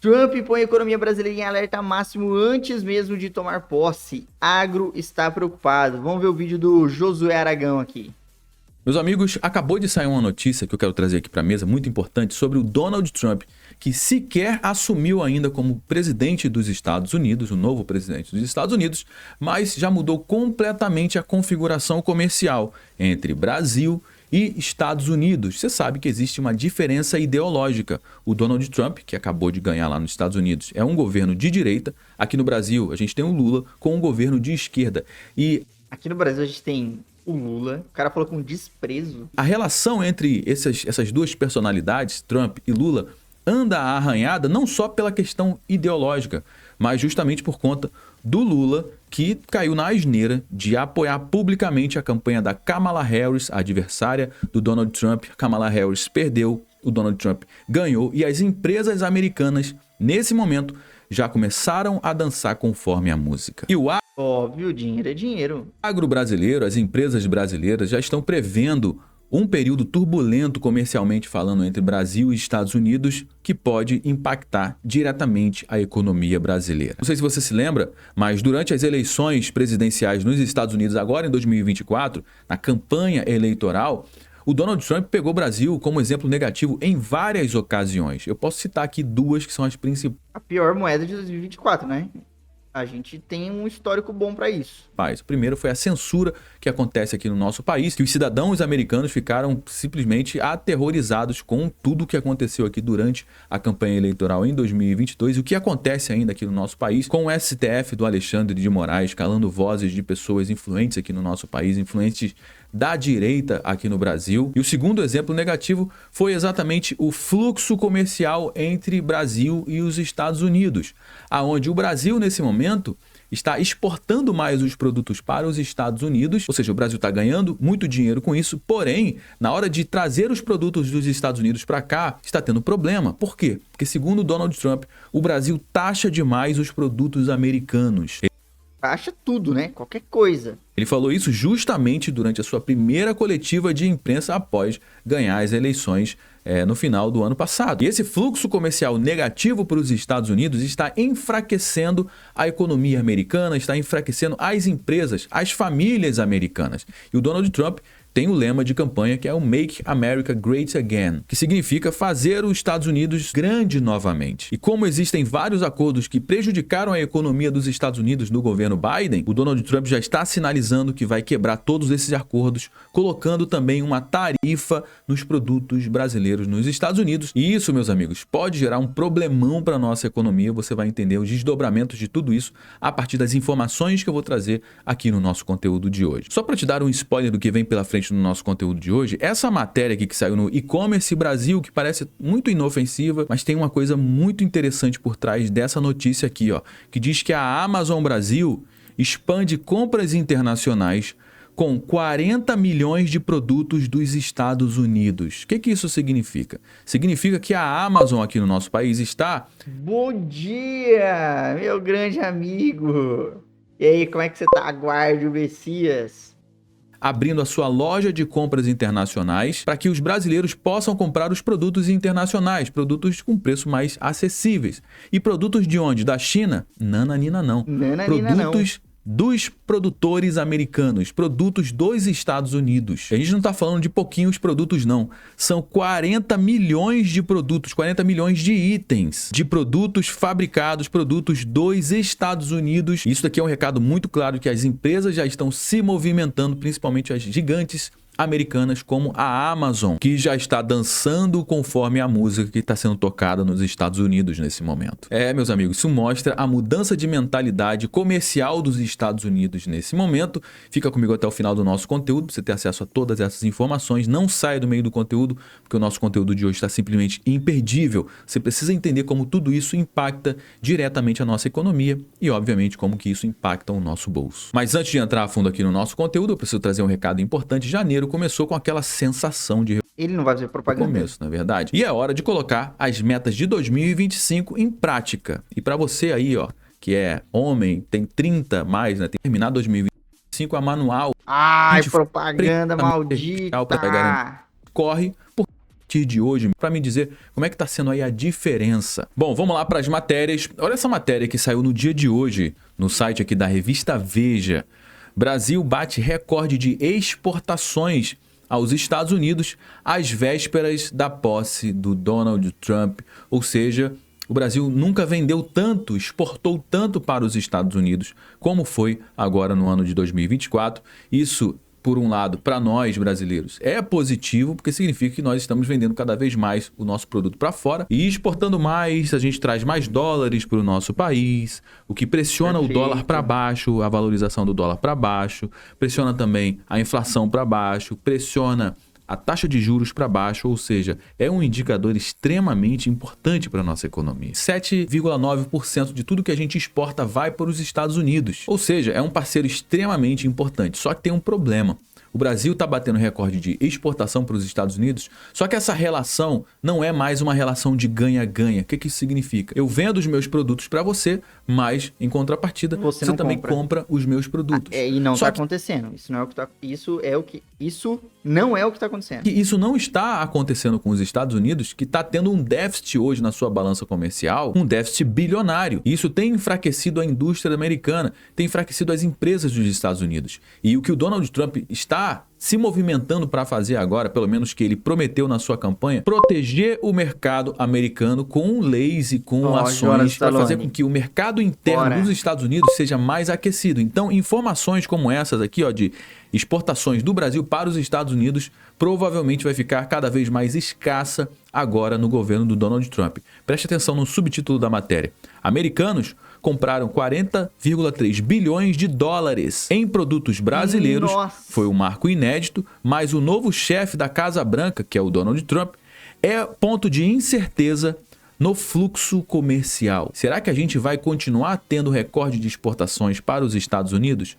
Trump põe a economia brasileira em alerta máximo antes mesmo de tomar posse. Agro está preocupado. Vamos ver o vídeo do Josué Aragão aqui. Meus amigos, acabou de sair uma notícia que eu quero trazer aqui para a mesa, muito importante, sobre o Donald Trump, que sequer assumiu ainda como presidente dos Estados Unidos, o novo presidente dos Estados Unidos, mas já mudou completamente a configuração comercial entre Brasil e Estados Unidos. Você sabe que existe uma diferença ideológica. O Donald Trump, que acabou de ganhar lá nos Estados Unidos, é um governo de direita. Aqui no Brasil, a gente tem o Lula com um governo de esquerda. E aqui no Brasil a gente tem o Lula, o cara falou com desprezo. A relação entre essas duas personalidades, Trump e Lula, anda arranhada não só pela questão ideológica, mas justamente por conta do Lula, que caiu na asneira de apoiar publicamente a campanha da Kamala Harris, a adversária do Donald Trump. Kamala Harris perdeu, o Donald Trump ganhou, e as empresas americanas, nesse momento, já começaram a dançar conforme a música. E o óbvio, dinheiro é dinheiro. agro brasileiro, as empresas brasileiras já estão prevendo um período turbulento comercialmente falando entre Brasil e Estados Unidos que pode impactar diretamente a economia brasileira. Não sei se você se lembra, mas durante as eleições presidenciais nos Estados Unidos, agora em 2024, na campanha eleitoral, o Donald Trump pegou o Brasil como exemplo negativo em várias ocasiões. Eu posso citar aqui duas que são as principais. A pior moeda de 2024, né? A gente tem um histórico bom para isso. O primeiro foi a censura que acontece aqui no nosso país, que os cidadãos americanos ficaram simplesmente aterrorizados com tudo o que aconteceu aqui durante a campanha eleitoral em 2022 e o que acontece ainda aqui no nosso país com o STF do Alexandre de Moraes calando vozes de pessoas influentes aqui no nosso país, influentes da direita aqui no Brasil. E o segundo exemplo negativo foi exatamente o fluxo comercial entre Brasil e os Estados Unidos, aonde o Brasil nesse momento está exportando mais os produtos para os Estados Unidos, ou seja, o Brasil está ganhando muito dinheiro com isso, porém, na hora de trazer os produtos dos Estados Unidos para cá, está tendo problema. Por quê? Porque segundo Donald Trump, o Brasil taxa demais os produtos americanos. Taxa tudo, né? Qualquer coisa. Ele falou isso justamente durante a sua primeira coletiva de imprensa após ganhar as eleições no final do ano passado. E esse fluxo comercial negativo para os Estados Unidos está enfraquecendo a economia americana, está enfraquecendo as empresas, as famílias americanas. E o Donald Trump tem o lema de campanha que é o Make America Great Again, que significa fazer os Estados Unidos grande novamente. E como existem vários acordos que prejudicaram a economia dos Estados Unidos no governo Biden, o Donald Trump já está sinalizando que vai quebrar todos esses acordos, colocando também uma tarifa nos produtos brasileiros nos Estados Unidos. E isso, meus amigos, pode gerar um problemão para a nossa economia. Você vai entender os desdobramentos de tudo isso a partir das informações que eu vou trazer aqui no nosso conteúdo de hoje. Só para te dar um spoiler do que vem pela frente no nosso conteúdo de hoje, essa matéria aqui que saiu no E-Commerce Brasil, que parece muito inofensiva, mas tem uma coisa muito interessante por trás dessa notícia aqui, ó, que diz que a Amazon Brasil expande compras internacionais com 40 milhões de produtos dos Estados Unidos. O que isso significa? Significa que a Amazon aqui no nosso país está... Bom dia, meu grande amigo! E aí, como é que você tá? Aguarde o Messias. Abrindo a sua loja de compras internacionais para que os brasileiros possam comprar os produtos internacionais, produtos com preço mais acessíveis. E produtos de onde? Da China? Nananina não. Nananina produtos dos produtores americanos, produtos dos Estados Unidos. A gente não está falando de pouquinhos produtos não, são 40 milhões de produtos, 40 milhões de itens, de produtos fabricados, produtos dos Estados Unidos. Isso daqui é um recado muito claro que as empresas já estão se movimentando, principalmente as gigantes americanas como a Amazon, que já está dançando conforme a música que está sendo tocada nos Estados Unidos nesse momento. Meus amigos, isso mostra a mudança de mentalidade comercial dos Estados Unidos nesse momento. Fica comigo até o final do nosso conteúdo para você ter acesso a todas essas informações. Não saia do meio do conteúdo, porque o nosso conteúdo de hoje está simplesmente imperdível. Você precisa entender como tudo isso impacta diretamente a nossa economia e, obviamente, como que isso impacta o nosso bolso. Mas antes de entrar a fundo aqui no nosso conteúdo, eu preciso trazer um recado importante. Janeiro começou com aquela sensação de... Ele não vai fazer propaganda. Começo, na verdade. E é hora de colocar as metas de 2025 em prática. E para você aí, ó, que é homem, tem 30 mais, né, tem que terminar 2025 a manual. Ai, propaganda maldita. Corre, porque partir de hoje para me dizer como é que está sendo aí a diferença. Bom, vamos lá para as matérias. Olha essa matéria que saiu no dia de hoje no site aqui da revista Veja. Brasil bate recorde de exportações aos Estados Unidos às vésperas da posse do Donald Trump. Ou seja, o Brasil nunca vendeu tanto, exportou tanto para os Estados Unidos como foi agora no ano de 2024. Isso, por um lado, para nós brasileiros é positivo, porque significa que nós estamos vendendo cada vez mais o nosso produto para fora e exportando mais, a gente traz mais dólares para o nosso país, o que pressiona o dólar para baixo, a valorização do dólar para baixo, pressiona também a inflação para baixo, pressiona a taxa de juros para baixo, ou seja, é um indicador extremamente importante para a nossa economia. 7,9% de tudo que a gente exporta vai para os Estados Unidos, ou seja, é um parceiro extremamente importante. Só que tem um problema. O Brasil está batendo recorde de exportação para os Estados Unidos, só que essa relação não é mais uma relação de ganha-ganha. O que isso significa? Eu vendo os meus produtos para você, mas em contrapartida você também compra os meus produtos. E não está acontecendo. Isso não é o que está acontecendo. E isso não está acontecendo com os Estados Unidos, que está tendo um déficit hoje na sua balança comercial, um déficit bilionário. E isso tem enfraquecido a indústria americana, tem enfraquecido as empresas dos Estados Unidos. E o que o Donald Trump está se movimentando para fazer agora, pelo menos que ele prometeu na sua campanha, proteger o mercado americano com leis e com ações para fazer com que o mercado interno dos Estados Unidos seja mais aquecido. Então, informações como essas aqui, ó, de exportações do Brasil para os Estados Unidos, provavelmente vai ficar cada vez mais escassa agora no governo do Donald Trump. Preste atenção no subtítulo da matéria. Americanos compraram 40,3 bilhões de dólares em produtos brasileiros. Nossa. Foi um marco inédito, mas o novo chefe da Casa Branca, que é o Donald Trump, é ponto de incerteza no fluxo comercial. Será que a gente vai continuar tendo recorde de exportações para os Estados Unidos?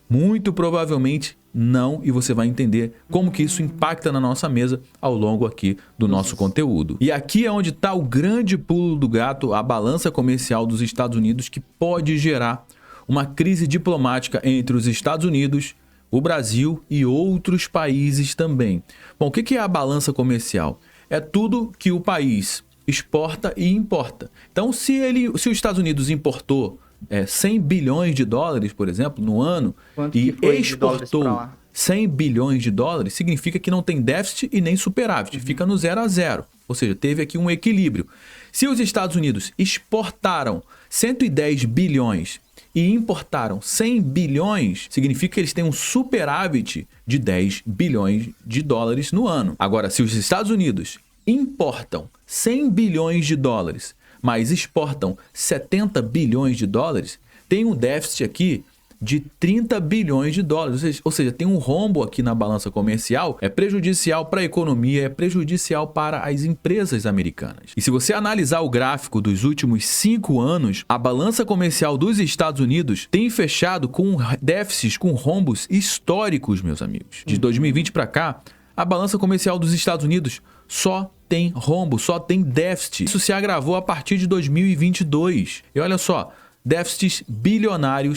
Muito provavelmente não, e você vai entender como que isso impacta na nossa mesa ao longo aqui do nosso conteúdo. E aqui é onde está o grande pulo do gato, a balança comercial dos Estados Unidos, que pode gerar uma crise diplomática entre os Estados Unidos, o Brasil e outros países também. Bom, o que é a balança comercial? É tudo que o país exporta e importa. Então, se os Estados Unidos importou 100 bilhões de dólares, por exemplo, no ano, e exportou 100 bilhões de dólares, significa que não tem déficit e nem superávit, fica no 0 a 0. Ou seja, teve aqui um equilíbrio. Se os Estados Unidos exportaram 110 bilhões e importaram 100 bilhões, significa que eles têm um superávit de 10 bilhões de dólares no ano. Agora, se os Estados Unidos importam 100 bilhões de dólares, mas exportam 70 bilhões de dólares, tem um déficit aqui de 30 bilhões de dólares. Ou seja, tem um rombo aqui na balança comercial, é prejudicial para a economia, é prejudicial para as empresas americanas. E se você analisar o gráfico dos últimos 5 anos, a balança comercial dos Estados Unidos tem fechado com déficits, com rombos históricos, meus amigos. De 2020 para cá, a balança comercial dos Estados Unidos só tem rombo, só tem déficit. Isso se agravou a partir de 2022. E olha só, déficits bilionários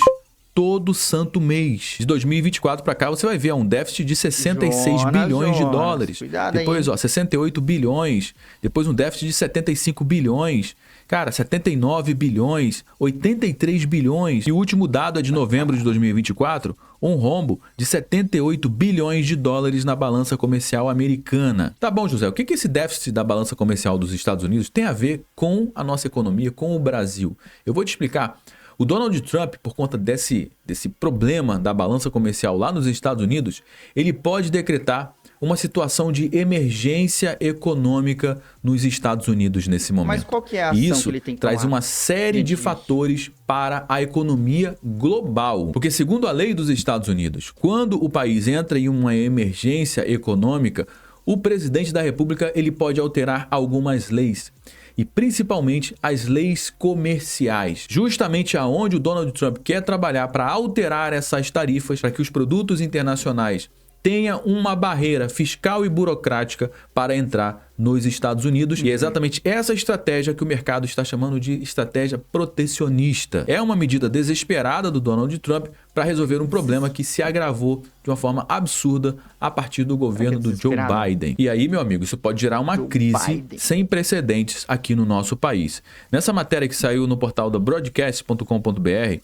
todo santo mês. De 2024 para cá, você vai ver um déficit de 66 bilhões de dólares. Depois, 68 bilhões. Depois um déficit de 75 bilhões. Cara, 79 bilhões, 83 bilhões. E o último dado é de novembro de 2024, um rombo de 78 bilhões de dólares na balança comercial americana. Tá bom, José, o que esse déficit da balança comercial dos Estados Unidos tem a ver com a nossa economia, com o Brasil? Eu vou te explicar. O Donald Trump, por conta desse problema da balança comercial lá nos Estados Unidos, ele pode decretar uma situação de emergência econômica nos Estados Unidos nesse momento. Mas qual que é a ação Isso que ele tem que traz tomar uma série de fatores para a economia global. Porque segundo a lei dos Estados Unidos, quando o país entra em uma emergência econômica, o presidente da República ele pode alterar algumas leis. E principalmente as leis comerciais, justamente aonde o Donald Trump quer trabalhar para alterar essas tarifas, para que os produtos internacionais tenha uma barreira fiscal e burocrática para entrar nos Estados Unidos. E é exatamente essa estratégia que o mercado está chamando de estratégia protecionista. É uma medida desesperada do Donald Trump para resolver um problema que se agravou de uma forma absurda a partir do governo do Joe Biden. E aí, meu amigo, isso pode gerar uma crise sem precedentes aqui no nosso país. Nessa matéria que saiu no portal da broadcast.com.br,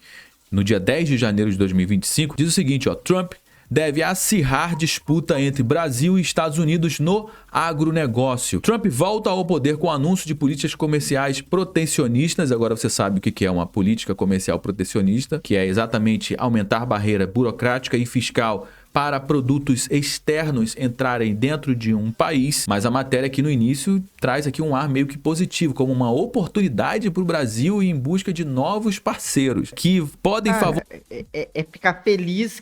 no dia 10 de janeiro de 2025, diz o seguinte, ó: Trump deve acirrar disputa entre Brasil e Estados Unidos no agronegócio. Trump volta ao poder com o anúncio de políticas comerciais protecionistas. Agora você sabe o que é uma política comercial protecionista, que é exatamente aumentar barreira burocrática e fiscal para produtos externos entrarem dentro de um país. Mas a matéria aqui no início traz aqui um ar meio que positivo, como uma oportunidade para o Brasil ir em busca de novos parceiros que podem favorecer. Ficar feliz.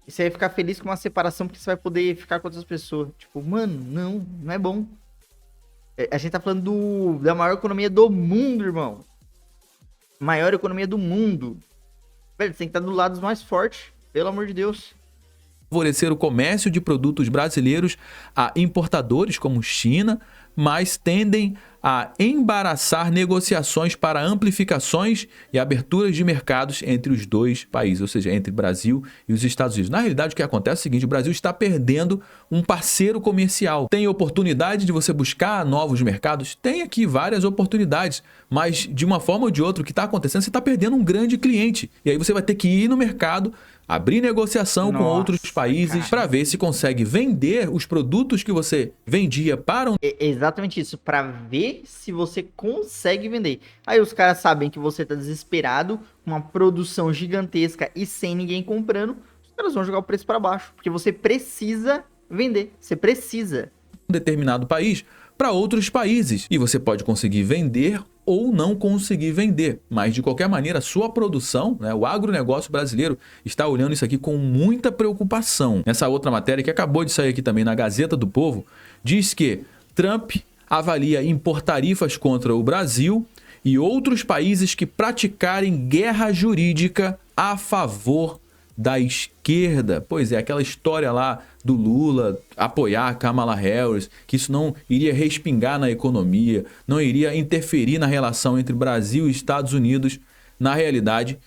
Você vai ficar feliz com uma separação porque você vai poder ficar com outras pessoas. Tipo, mano, não é bom. A gente tá falando da maior economia do mundo, irmão. Maior economia do mundo. Velho, você tem que estar do lado dos mais fortes. Pelo amor de Deus. Favorecer o comércio de produtos brasileiros a importadores como China, mas tendem a embaraçar negociações para amplificações e aberturas de mercados entre os dois países, ou seja, entre Brasil e os Estados Unidos. Na realidade, o que acontece é o seguinte: o Brasil está perdendo um parceiro comercial. Tem oportunidade de você buscar novos mercados? Tem aqui várias oportunidades, mas de uma forma ou de outra, o que está acontecendo, você está perdendo um grande cliente. E aí você vai ter que ir no mercado, abrir negociação com outros países para ver se consegue vender os produtos que você vendia para um... Exatamente isso, para ver se você consegue vender. Aí os caras sabem que você tá desesperado, uma produção gigantesca e sem ninguém comprando, os caras vão jogar o preço para baixo, porque você precisa vender, você precisa. Um determinado país para outros países e você pode conseguir vender ou não conseguir vender, mas de qualquer maneira a sua produção, né, o agronegócio brasileiro está olhando isso aqui com muita preocupação. Nessa outra matéria que acabou de sair aqui também na Gazeta do Povo, diz que Trump avalia impor tarifas contra o Brasil e outros países que praticarem guerra jurídica a favor da esquerda. Pois é, aquela história lá do Lula apoiar a Kamala Harris, que isso não iria respingar na economia, não iria interferir na relação entre Brasil e Estados Unidos. Na realidade,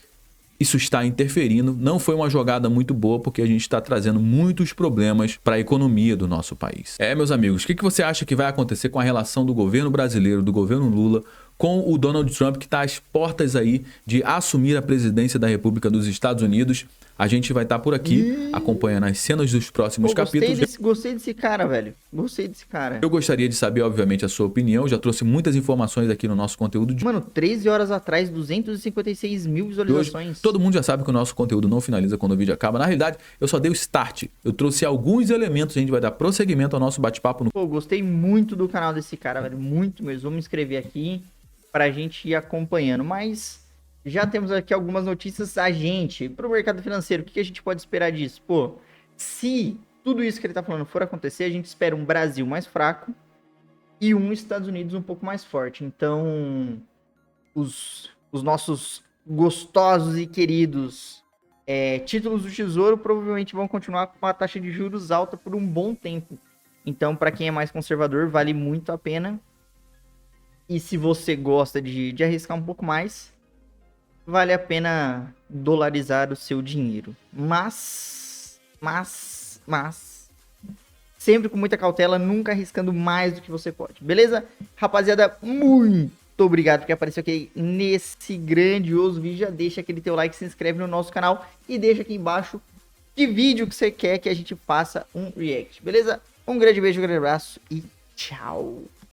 isso está interferindo. Não foi uma jogada muito boa, porque a gente está trazendo muitos problemas para a economia do nosso país. Meus amigos, o que você acha que vai acontecer com a relação do governo brasileiro, do governo Lula, com o Donald Trump, que está às portas aí de assumir a presidência da República dos Estados Unidos? A gente vai estar por aqui acompanhando as cenas dos próximos capítulos. Gostei desse cara, velho. Gostei desse cara. Eu gostaria de saber, obviamente, a sua opinião. Já trouxe muitas informações aqui no nosso conteúdo de... Mano, 13 horas atrás, 256 mil visualizações. Hoje, todo mundo já sabe que o nosso conteúdo não finaliza quando o vídeo acaba. Na realidade, eu só dei o start. Eu trouxe alguns elementos. A gente vai dar prosseguimento ao nosso bate-papo. Pô, gostei muito do canal desse cara, velho. Muito mesmo. Vou me inscrever aqui pra gente ir acompanhando. Mas... já temos aqui algumas notícias para o mercado financeiro. O que a gente pode esperar disso? Pô, se tudo isso que ele tá falando for acontecer, a gente espera um Brasil mais fraco e um Estados Unidos um pouco mais forte. Então, os nossos gostosos e queridos títulos do Tesouro provavelmente vão continuar com uma taxa de juros alta por um bom tempo. Então, para quem é mais conservador, vale muito a pena. E se você gosta de arriscar um pouco mais, vale a pena dolarizar o seu dinheiro. Mas, sempre com muita cautela, nunca arriscando mais do que você pode. Beleza? Rapaziada, muito obrigado por aparecer aqui nesse grandioso vídeo. Já deixa aquele teu like, se inscreve no nosso canal e deixa aqui embaixo que vídeo que você quer que a gente faça um react. Beleza? Um grande beijo, um grande abraço e tchau!